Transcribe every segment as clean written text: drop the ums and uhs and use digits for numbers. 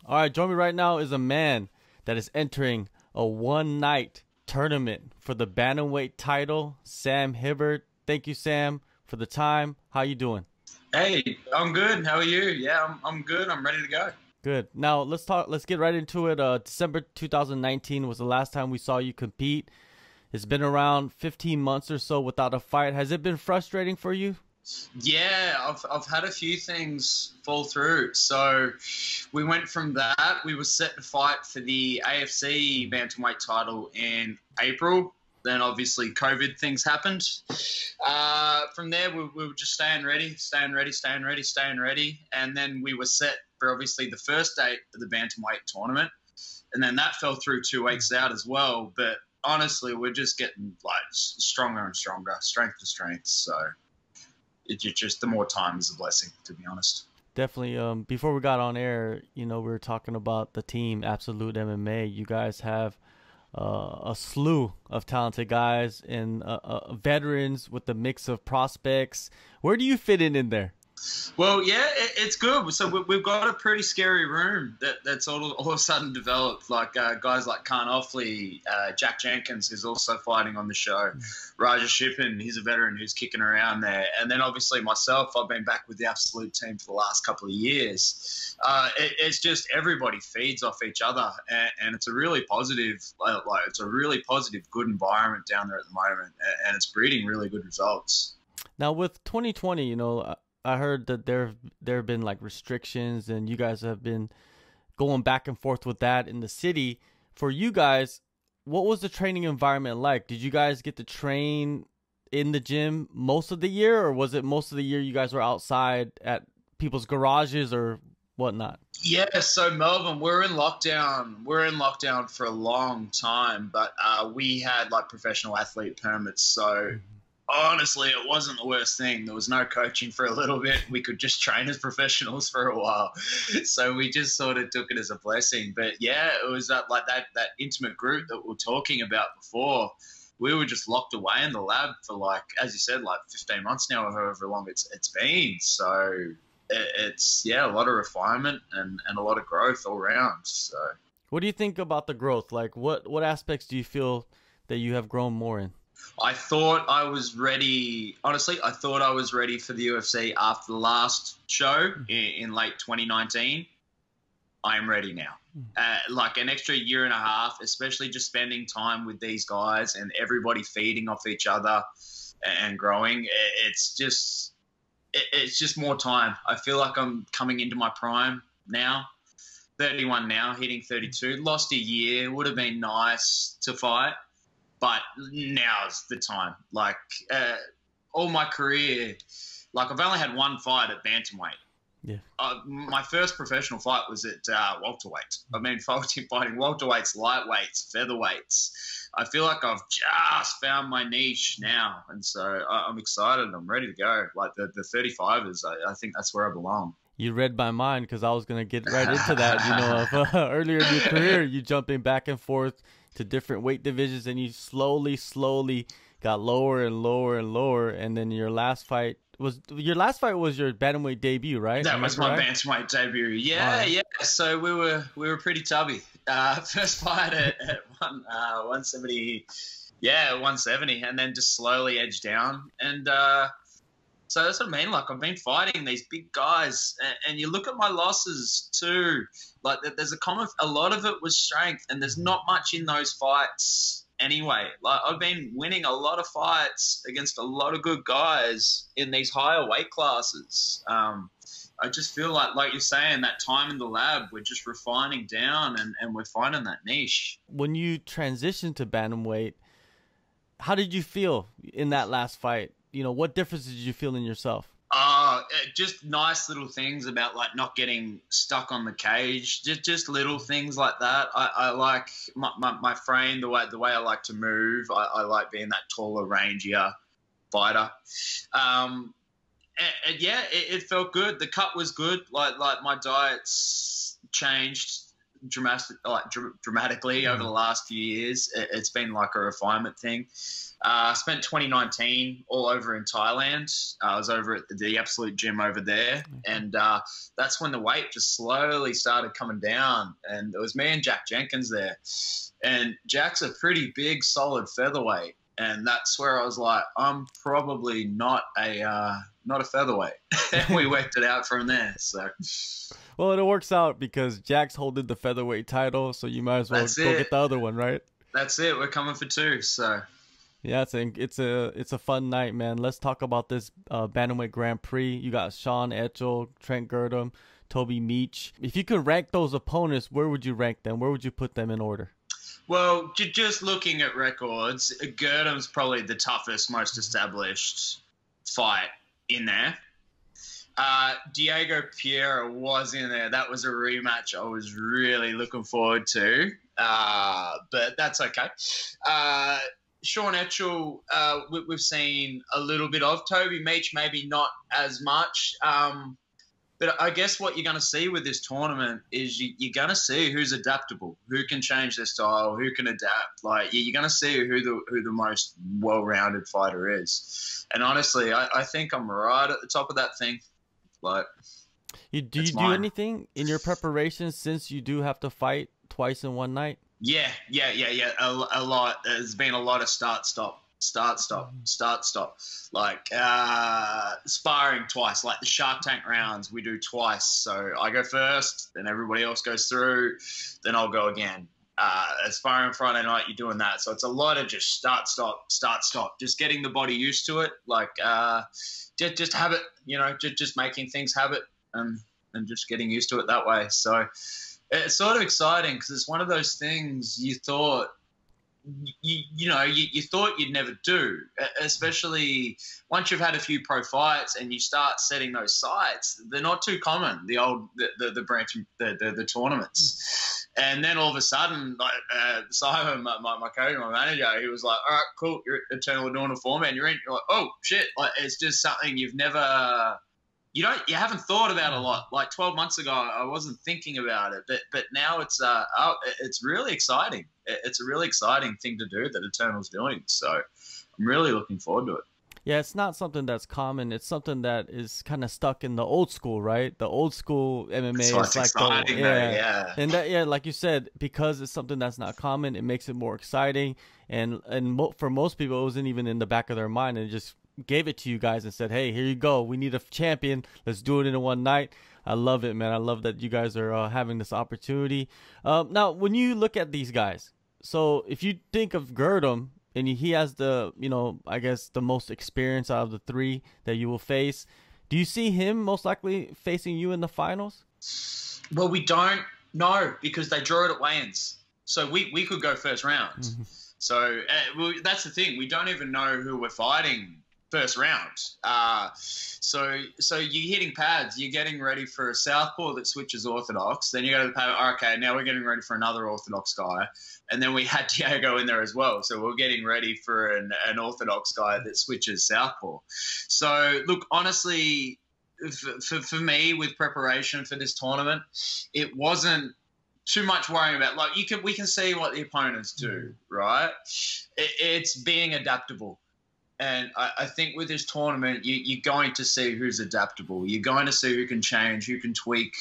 All right, join me right now is a man that is entering a one-night tournament for the Bantamweight title, Sam Hibberd. Thank you, Sam, for the time. How you doing? Hey, I'm good. How are you? Yeah, I'm good. I'm ready to go. Good. Now let's talk. Let's get right into it. December 2019 was the last time we saw you compete. It's been around 15 months or so without a fight. Has it been frustrating for you? Yeah, I've had a few things fall through. So we went from that. We were set to fight for the AFC Bantamweight title in April. Then obviously COVID things happened. From there, we were just staying ready. And then we were set for obviously the first date of the Bantamweight tournament. And then that fell through 2 weeks out as well. But honestly, we're just getting like stronger and stronger, strength to strength. So it's just the more time is a blessing, to be honest. Definitely. Before we got on air, we were talking about the team, Absolute MMA. You guys have a slew of talented guys and veterans with the mix of prospects. Where do you fit in there? Well, yeah, it's good. So we've got a pretty scary room that's all of a sudden developed. Like guys like Khan Offley, Jack Jenkins, who's also fighting on the show, Raja Shippen, he's a veteran who's kicking around there. And then obviously myself, I've been back with the Absolute team for the last couple of years. It's just everybody feeds off each other, and it's a really positive, it's a really positive, good environment down there at the moment, and it's breeding really good results. Now with 2020, I heard that there have been like restrictions, and you guys have been going back and forth with that in the city. For you guys, what was the training environment like? Did you guys get to train in the gym most of the year, or was it most of the year you guys were outside at people's garages or whatnot? Yeah, so Melbourne, we're in lockdown. We're in lockdown for a long time, but we had like professional athlete permits, so honestly, it wasn't the worst thing. There was no coaching for a little bit. We could just train as professionals for a while. So we just sort of took it as a blessing. But yeah, it was that intimate group that we were talking about before. We were just locked away in the lab for like, as you said, like 15 months now or however long it's been. So it's, yeah, a lot of refinement and a lot of growth all around. So what do you think about the growth? Like what aspects do you feel that you have grown more in? I thought I was ready. Honestly, I thought I was ready for the UFC after the last show in late 2019. I am ready now. Like an extra year and a half, especially just spending time with these guys and everybody feeding off each other and growing. It's just more time. I feel like I'm coming into my prime now. 31 now, hitting 32. Lost a year. Would have been nice to fight. But now's the time. Like, all my career, like I've only had one fight at Bantamweight. Yeah. My first professional fight was at welterweight. I've been fighting welterweights, lightweights, featherweights. I feel like I've just found my niche now. And so I'm excited. I'm ready to go. Like the 35ers, I think that's where I belong. You read my mind because I was going to get right into that. Earlier in your career, you jumping back and forth to different weight divisions, and you slowly got lower and lower, and then your last fight was your bantamweight debut, right? That was my bantamweight debut. Yeah, yeah. So we were pretty tubby. First fight at 170, 170, and then just slowly edged down. And so that's what I mean. Like I've been fighting these big guys, and you look at my losses too. Like there's a lot of it was strength, and there's not much in those fights anyway. Like I've been winning a lot of fights against a lot of good guys in these higher weight classes. I just feel like you're saying, that time in the lab, we're just refining down and we're finding that niche. When you transitioned to bantamweight, how did you feel in that last fight? What difference did you feel in yourself? Just nice little things about like not getting stuck on the cage. Just little things like that. I like my frame, the way I like to move. I like being that taller, rangier fighter. And yeah, it felt good. The cut was good. Like my diet's changed dramatically over the last few years. It's been like a refinement thing. I spent 2019 all over in Thailand. I was over at the Absolute Gym over there, and that's when the weight just slowly started coming down. And it was me and Jack Jenkins there, and Jack's a pretty big, solid featherweight, and that's where I was like, I'm probably not a featherweight. And we worked it out from there. So. Well, it works out because Jack's holding the featherweight title, so you might as well go get the other one, right? That's it. We're coming for 2, so. Yeah, it's a fun night, man. Let's talk about this Bantamweight Grand Prix. You got Sean Etchell, Trent Girdham, Toby Meach. If you could rank those opponents, where would you rank them? Where would you put them in order? Well, just looking at records, Girdham's probably the toughest, most established fight in there. Diego Pereira was in there. That was a rematch I was really looking forward to, but that's okay. Sean Etchell, we've seen a little bit of. Toby Meach, maybe not as much. But I guess what you're going to see with this tournament is you're going to see who's adaptable, who can change their style, who can adapt. Like, you're going to see who the most well-rounded fighter is. And honestly, I think I'm right at the top of that thing. Like, do you do anything in your preparation since you do have to fight twice in one night? Yeah. A lot. There's been a lot of start, stop. Like, sparring twice. Like the Shark Tank rounds, we do twice. So I go first, then everybody else goes through, then I'll go again. Sparring Friday night, you're doing that. So it's a lot of just start, stop. Just getting the body used to it. Like, just habit, just making things habit and just getting used to it that way. So it's sort of exciting because it's one of those things you thought you thought you'd never do, especially once you've had a few pro fights and you start setting those sights. They're not too common, the tournaments. And then all of a sudden, like Simon, my coach, my manager, he was like, all right, cool, you're Eternal doing a format, and you're like, oh shit, like it's just something you haven't thought about a lot. Like 12 months ago, I wasn't thinking about it, but now it's really exciting. It's a really exciting thing to do that Eternal's doing. So I'm really looking forward to it. Yeah, it's not something that's common. It's something that is kind of stuck in the old school, right? The old school MMA is like exciting, yeah. And that, yeah, like you said, because it's something that's not common, it makes it more exciting. And for most people, it wasn't even in the back of their mind. And just gave it to you guys and said, hey, here you go. We need a champion. Let's do it in one night. I love it, man. I love that you guys are having this opportunity. Now, when you look at these guys, so if you think of Girdham, and he has the, I guess the most experience out of the three that you will face, do you see him most likely facing you in the finals? Well, we don't know because they draw it at weigh-ins. So we could go first round. Mm-hmm. So that's the thing. We don't even know who we're fighting first round. So you're hitting pads. You're getting ready for a southpaw that switches orthodox. Then you go to the pad. Okay, now we're getting ready for another orthodox guy. And then we had Diego in there as well. So we're getting ready for an orthodox guy that switches southpaw. So look, honestly, for me with preparation for this tournament, it wasn't too much worrying about. Like we can see what the opponents do, right? It's being adaptable. And I think with this tournament, you're going to see who's adaptable. You're going to see who can change, who can tweak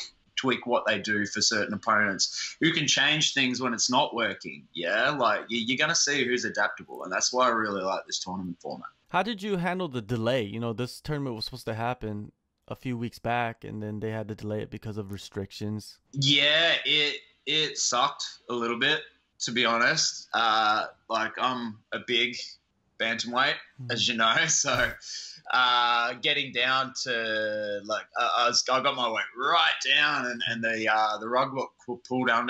what they do for certain opponents, who can change things when it's not working. Yeah, like you're going to see who's adaptable. And that's why I really like this tournament format. How did you handle the delay? This tournament was supposed to happen a few weeks back, and then they had to delay it because of restrictions. Yeah, it sucked a little bit, to be honest. Like I'm a big bantamweight, as you know, so getting down to like I got my weight right down, and the rug got pulled out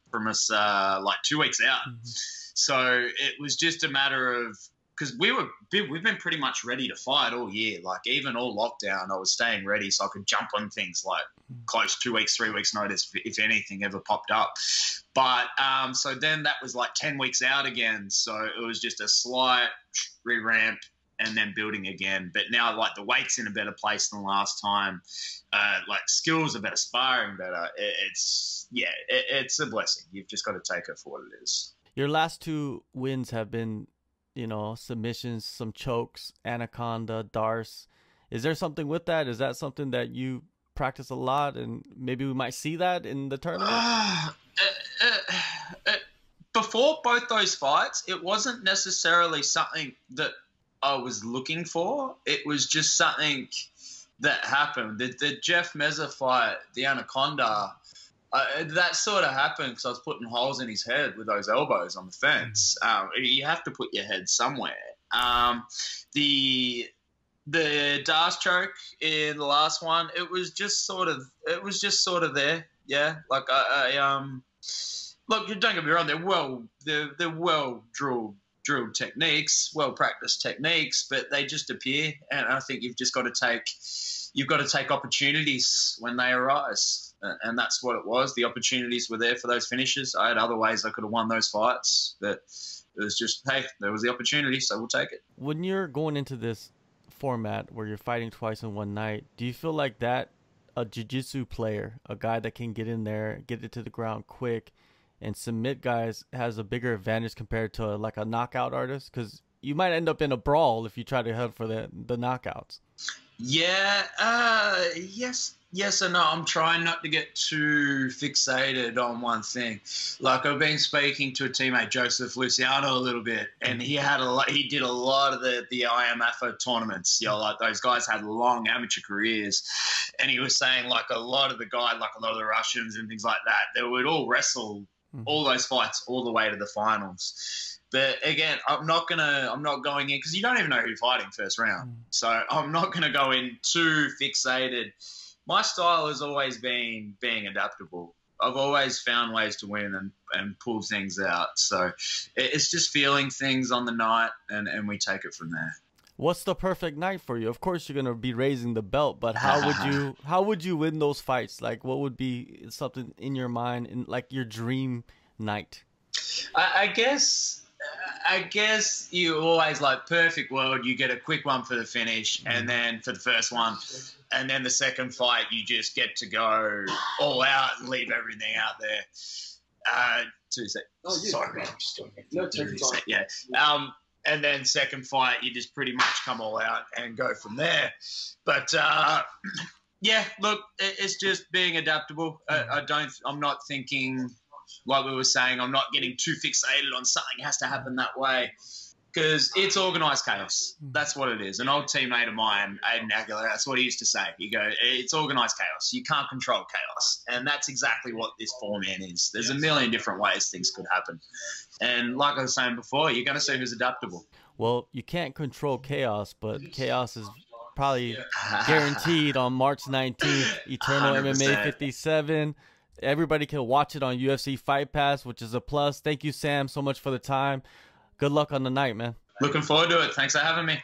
from us like 2 weeks out. So it was just a matter of, because we've been pretty much ready to fight all year. Like even all lockdown, I was staying ready so I could jump on things like close 2 weeks, 3 weeks notice if anything ever popped up. But so then that was like 10 weeks out again. So it was just a slight re-ramp, and then building again. But now, like, the weight's in a better place than last time. Like, skills are better, sparring better. It's a blessing. You've just got to take it for what it is. Your last 2 wins have been, you know, submissions, some chokes, Anaconda, Darce. Is there something with that? Is that something that you practice a lot, and maybe we might see that in the tournament? Before both those fights, it wasn't necessarily something that I was looking for. It was just something that happened. The Jeff Meza fight, the Anaconda, that sort of happened because I was putting holes in his head with those elbows on the fence. You have to put your head somewhere. The Darce choke in the last one, it was just sort of there. Yeah, like look, don't get me wrong, they're well drilled techniques, well practiced techniques, but they just appear, and I think you've got to take opportunities when they arise, and that's what it was. The opportunities were there for those finishes. I had other ways I could have won those fights, but it was just, hey, there was the opportunity, so we'll take it. When you're going into this format where you're fighting twice in one night, do you feel like that a jiu-jitsu player, a guy that can get in there, get it to the ground quick and submit guys, has a bigger advantage compared to like a knockout artist? Because you might end up in a brawl if you try to head for the knockouts. Yeah, yes and no. I'm trying not to get too fixated on one thing. Like, I've been speaking to a teammate, Joseph Luciano, a little bit, and he did a lot of the IMFA tournaments. You know, like, those guys had long amateur careers, and he was saying, like, a lot of the guys, like a lot of the Russians and things like that, they would all wrestle all those fights all the way to the finals. But again, I'm not going in, because you don't even know who you're fighting first round. So I'm not going to go in too fixated. My style has always been being adaptable. I've always found ways to win and pull things out. So it's just feeling things on the night, and we take it from there. What's the perfect night for you? Of course, you're going to be raising the belt, but how would you win those fights? Like, what would be something in your mind, in like your dream night? I guess you always, like, perfect world, you get a quick one for the finish, and then for the first one, and then the second fight, you just get to go all out and leave everything out there. 2 seconds. Oh, yeah. Sorry, man. No, take your time. Yeah. And then second fight, you just pretty much come all out and go from there. But yeah, look, it's just being adaptable. I'm not thinking, like we were saying, I'm not getting too fixated on something has to happen that way, because it's organised chaos. That's what it is. An old teammate of mine, Aiden Aguilar, that's what he used to say. He go, it's organised chaos. You can't control chaos. And that's exactly what this format is. There's a million different ways things could happen. And like I was saying before, you're going to see who's adaptable. Well, you can't control chaos, but chaos is probably guaranteed on March 19th, Eternal 100%. MMA 57. Everybody can watch it on UFC Fight Pass, which is a plus. Thank you, Sam, so much for the time. Good luck on the night, man. Looking forward to it. Thanks for having me.